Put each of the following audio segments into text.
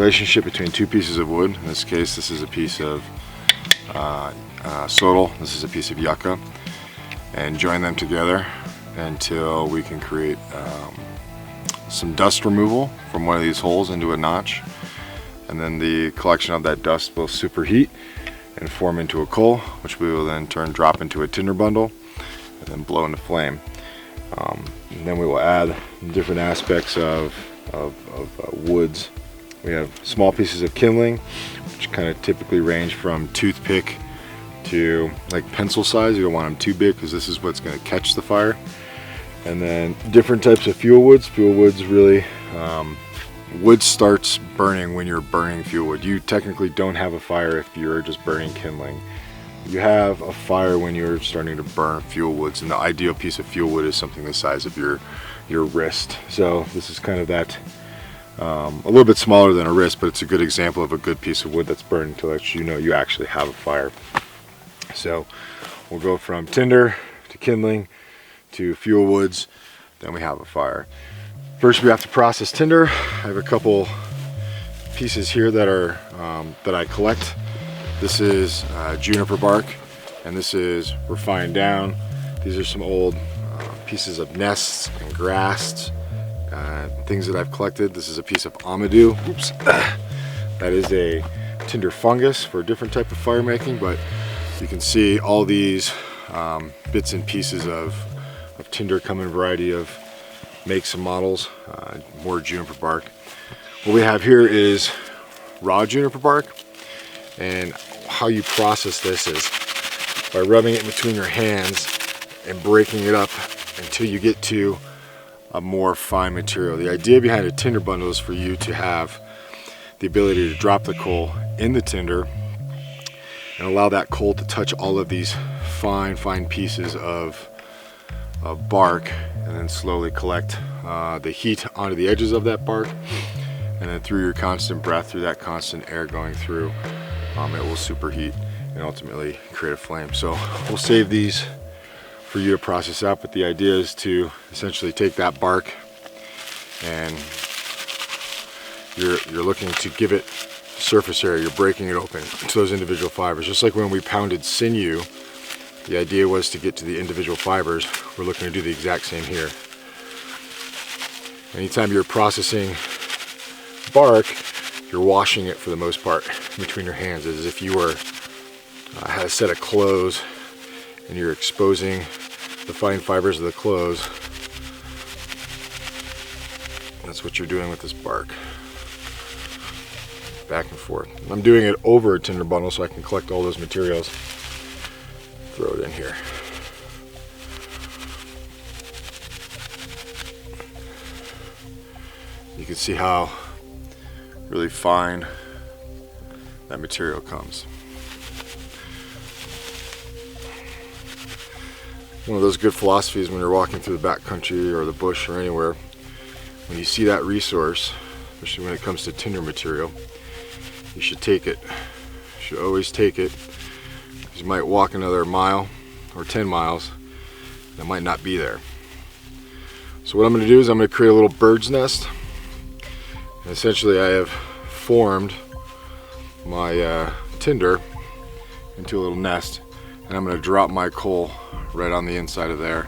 relationship between two pieces of wood. In this case, this is a piece of sodal, this is a piece of yucca, and join them together until we can create some dust removal from one of these holes into a notch. And then the collection of that dust will superheat and form into a coal, which we will then drop into a tinder bundle and then blow into flame. And then we will add different aspects of woods. We have small pieces of kindling, which kind of typically range from toothpick to like pencil size. You don't want them too big because this is what's going to catch the fire. And then different types of fuel woods. Fuel woods really, wood starts burning when you're burning fuel wood. You technically don't have a fire if you're just burning kindling. You have a fire when you're starting to burn fuel woods, and the ideal piece of fuel wood is something the size of your wrist. So this is kind of that, a little bit smaller than a wrist, but it's a good example of a good piece of wood that's burning to let you know you actually have a fire. So we'll go from tinder to kindling to fuel woods, then we have a fire. First we have to process tinder. I have a couple pieces here that are that I collect. This is juniper bark, and this is refined down. These are some old pieces of nests and grass, things that I've collected. This is a piece of amadou. Oops. That is a tinder fungus for a different type of fire making, but you can see all these bits and pieces of tinder come in a variety of makes and models, more juniper bark. What we have here is raw juniper bark, and how you process this is by rubbing it in between your hands and breaking it up until you get to a more fine material. The idea behind a tinder bundle is for you to have the ability to drop the coal in the tinder and allow that coal to touch all of these fine pieces of bark, and then slowly collect the heat onto the edges of that bark, and then through your constant breath, through that constant air going through, it will superheat and ultimately create a flame. So we'll save these for you to process out, but the idea is to essentially take that bark and you're looking to give it surface area. You're breaking it open to those individual fibers. Just like when we pounded sinew, the idea was to get to the individual fibers. We're looking to do the exact same here. Anytime you're processing bark, you're washing it for the most part between your hands, as if you were had a set of clothes and you're exposing the fine fibers of the clothes. That's what you're doing with this bark. Back and forth. I'm doing it over a tinder bundle so I can collect all those materials. Throw it in here. You can see how really fine that material comes. One of those good philosophies when you're walking through the backcountry or the bush or anywhere, when you see that resource, especially when it comes to tinder material, you should take it. You should always take it. You might walk another mile or 10 miles, and it might not be there. So what I'm going to do is I'm going to create a little bird's nest. And essentially I have formed my tinder into a little nest, and I'm going to drop my coal right on the inside of there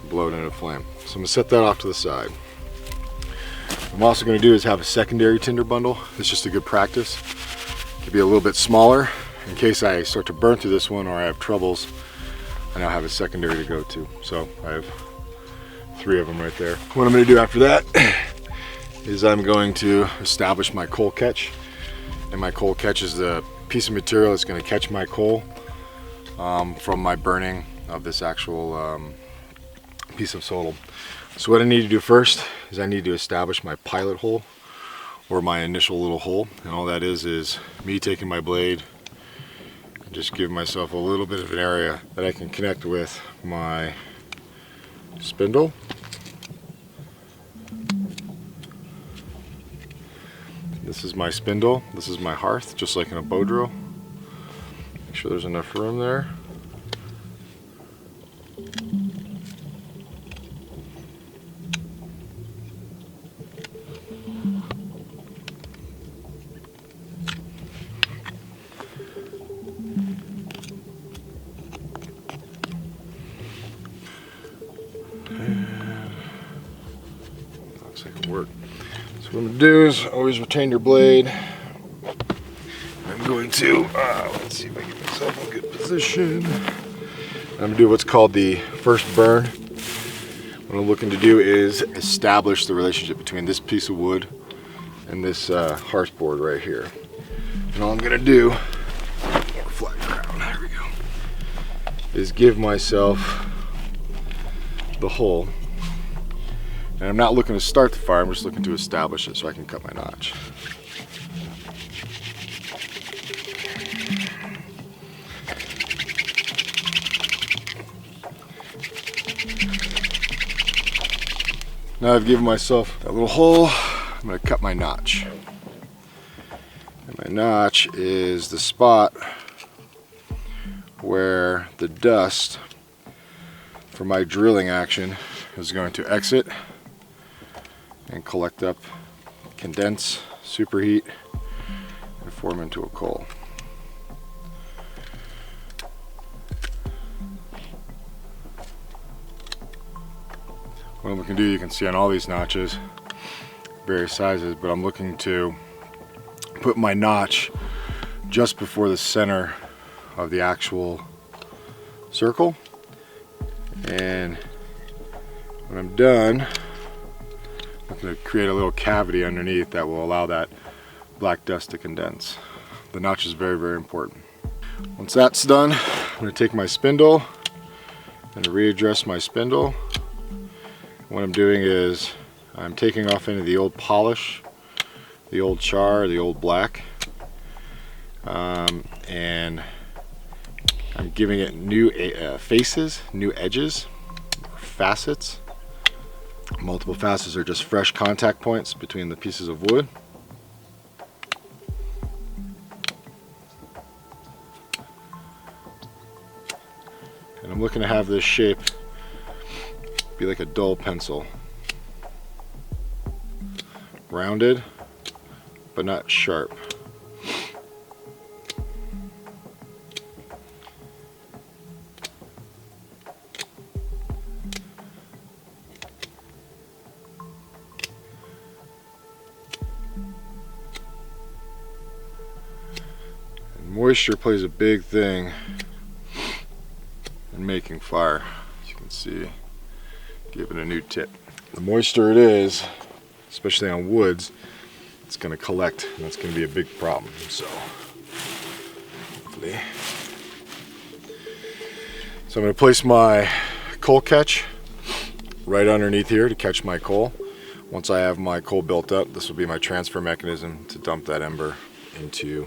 and blow it into a flame. So I'm going to set that off to the side. What I'm also going to do is have a secondary tinder bundle. It's just a good practice. It could be a little bit smaller in case I start to burn through this one or I have troubles. I now have a secondary to go to. So I have 3 of them right there. What I'm going to do after that is I'm going to establish my coal catch. And my coal catch is the piece of material that's going to catch my coal from my burning of this actual piece of sodal. So what I need to do first is I need to establish my pilot hole, or my initial little hole, and all that is me taking my blade and just give myself a little bit of an area that I can connect with my spindle. This is my spindle, this is my hearth, just like in a bow drill. Make sure there's enough room there. to do is always retain your blade. I'm going to, let's see if I get myself in a good position. I'm going to do what's called the first burn. What I'm looking to do is establish the relationship between this piece of wood and this hearth board right here. And all I'm going to do, more flat ground, there we go, is give myself the hole. And I'm not looking to start the fire, I'm just looking to establish it so I can cut my notch. Now I've given myself that little hole, I'm going to cut my notch. And my notch is the spot where the dust for my drilling action is going to exit and collect up, condense, superheat, and form into a coal. What I'm looking to do, you can see on all these notches, various sizes, but I'm looking to put my notch just before the center of the actual circle. And when I'm done, I'm going to create a little cavity underneath that will allow that black dust to condense. The notch is very, very important. Once that's done, I'm going to take my spindle and readjust my spindle. What I'm doing is I'm taking off any of the old polish, the old char, the old black, and I'm giving it new faces, new edges, facets. Multiple facets are just fresh contact points between the pieces of wood. And I'm looking to have this shape be like a dull pencil. Rounded, but not sharp. And moisture plays a big thing in making fire. As you can see, give it a new tip. The moister it is, especially on woods, it's going to collect, and that's going to be a big problem. So, hopefully. So I'm going to place my coal catch right underneath here to catch my coal. Once I have my coal built up, this will be my transfer mechanism to dump that ember into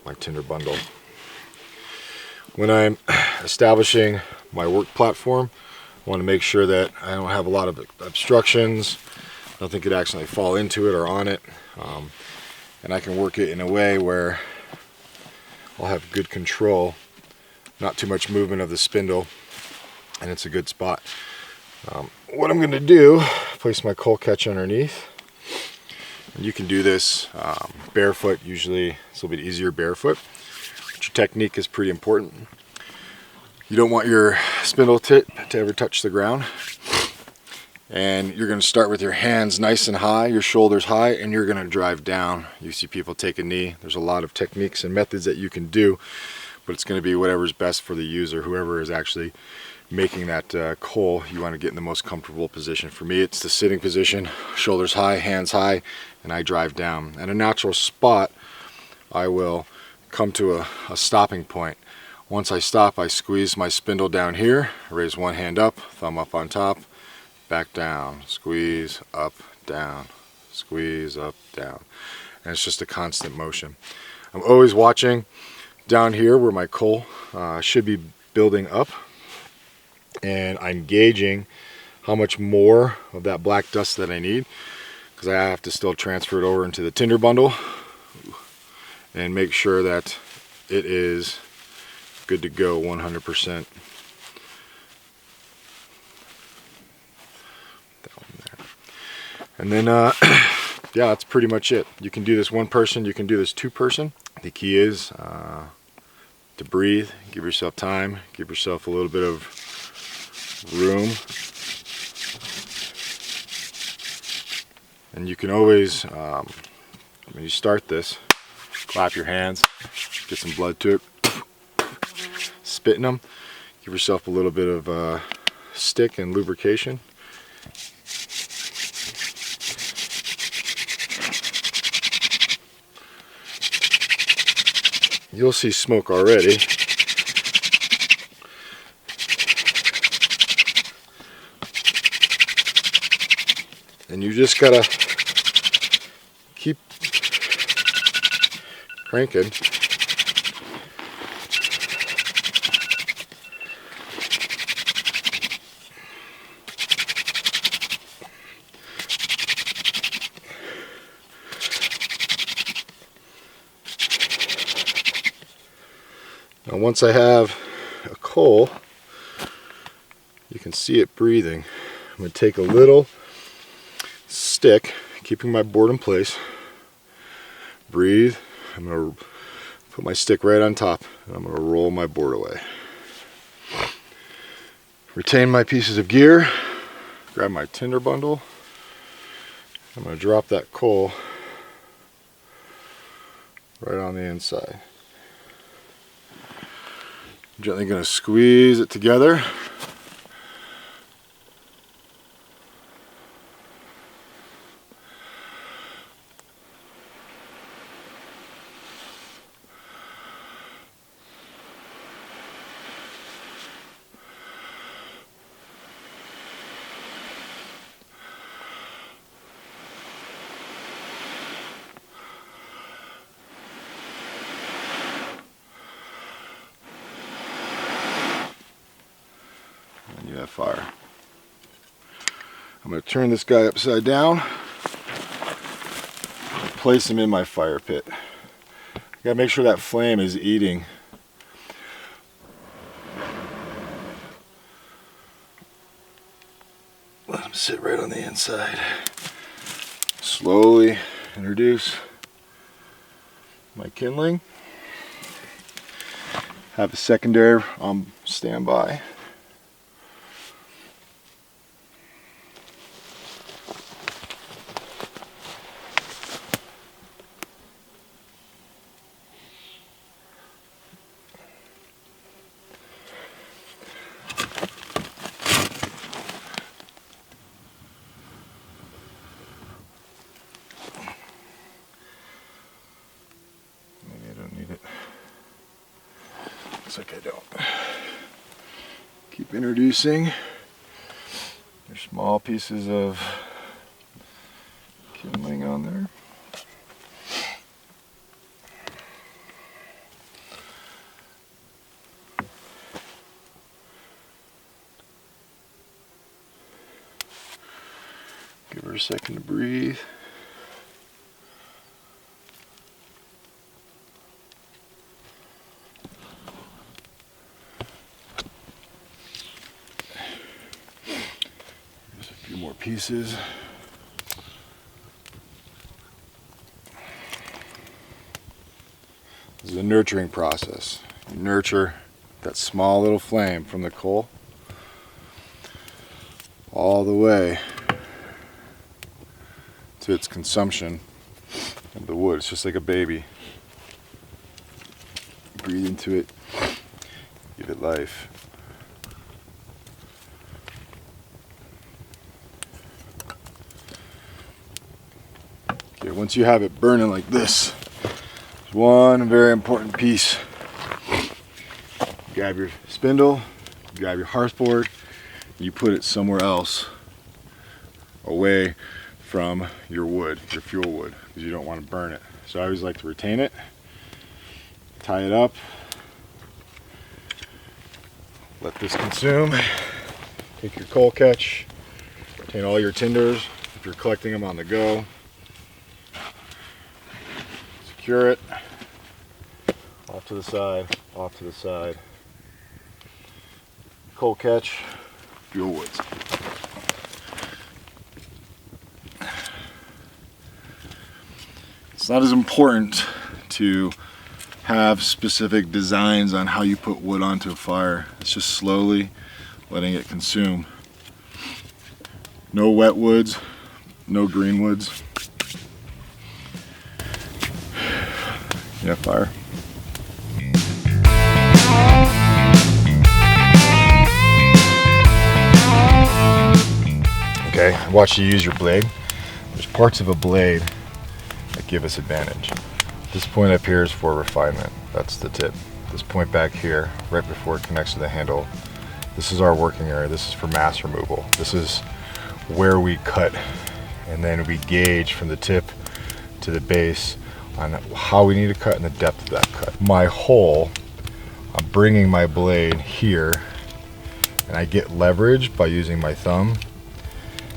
my tinder bundle. When I'm establishing my work platform, I want to make sure that I don't have a lot of obstructions, nothing could actually fall into it or on it, and I can work it in a way where I'll have good control, not too much movement of the spindle, and it's a good spot. What I'm going to do, place my coal catch underneath, and you can do this barefoot. Usually it's a little bit easier barefoot, but your technique is pretty important. You don't want your spindle tip to ever touch the ground. And you're going to start with your hands nice and high, your shoulders high, and you're going to drive down. You see people take a knee. There's a lot of techniques and methods that you can do, but it's going to be whatever's best for the user, whoever is actually making that coal. You want to get in the most comfortable position. For me, it's the sitting position, shoulders high, hands high, and I drive down. At a natural spot, I will come to a stopping point. Once I stop, I squeeze my spindle down here, raise one hand up, thumb up on top, back down, squeeze, up, down, squeeze, up, down. And it's just a constant motion. I'm always watching down here where my coal should be building up, and I'm gauging how much more of that black dust that I need, because I have to still transfer it over into the tinder bundle and make sure that it is good to go 100%. Down there. And then yeah, that's pretty much it. You can do this one person, you can do this two person. The key is to breathe, give yourself time, give yourself a little bit of room. And you can always, when you start this, clap your hands, get some blood to it, spit in them, give yourself a little bit of stick and lubrication. You'll see smoke already. And you just gotta keep cranking. Now once I have a coal, you can see it breathing. I'm going to take a little stick, keeping my board in place, breathe. I'm going to put my stick right on top and I'm going to roll my board away. Retain my pieces of gear, grab my Tinder bundle. I'm going to drop that coal right on the inside. I'm gently going to squeeze it together. You have fire. I'm going to turn this guy upside down, place him in my fire pit. I got to make sure that flame is eating. Let him sit right on the inside. Slowly introduce my kindling. Have a secondary on standby. Looks like I don't. Keep introducing your small pieces of kindling on there. Give her a second to breathe. More pieces. This is a nurturing process. You nurture that small little flame from the coal all the way to its consumption of the wood. It's just like a baby. Breathe into it, give it life. Okay, once you have it burning like this, there's one very important piece. Grab your spindle, grab your hearthboard, and you put it somewhere else away from your wood, your fuel wood, because you don't want to burn it. So I always like to retain it, tie it up, let this consume. Take your coal catch, retain all your tinders if you're collecting them on the go. Secure it, off to the side, off to the side. Coal catch, fuel woods. It's not as important to have specific designs on how you put wood onto a fire. It's just slowly letting it consume. No wet woods, no greenwoods. Yeah, fire. Okay, watch you use your blade. There's parts of a blade that give us advantage. This point up here is for refinement. That's the tip. This point back here, right before it connects to the handle, this is our working area. This is for mass removal. This is where we cut, and then we gauge from the tip to the base on how we need to cut and the depth of that cut. My hole, I'm bringing my blade here, and I get leverage by using my thumb,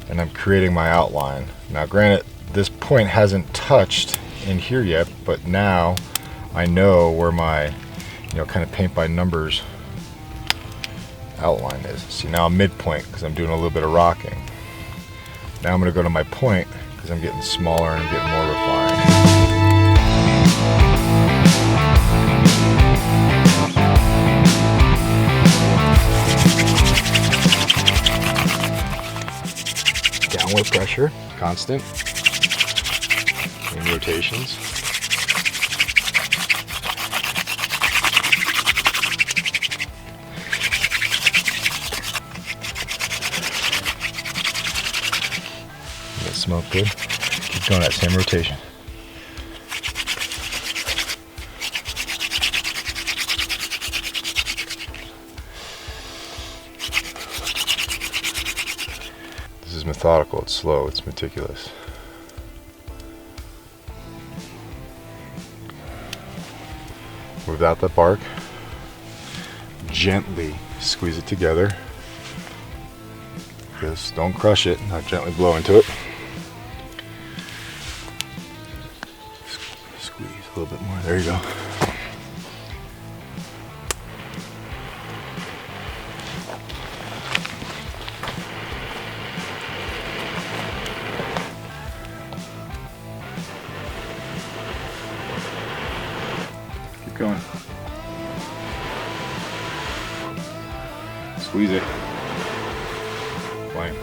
and I'm creating my outline. Now granted, this point hasn't touched in here yet, but now I know where my, kind of paint by numbers outline is. See, now I'm midpoint because I'm doing a little bit of rocking. Now I'm going to go to my point because I'm getting smaller and I'm getting more refined. Downward pressure, constant, in rotations. That smoke good. Keep going that same rotation. This is methodical, it's slow, it's meticulous. Move out the bark. Gently squeeze it together. Just don't crush it, now gently blow into it. Squeeze a little bit more, there you go. Keep going. Squeeze it. Fine.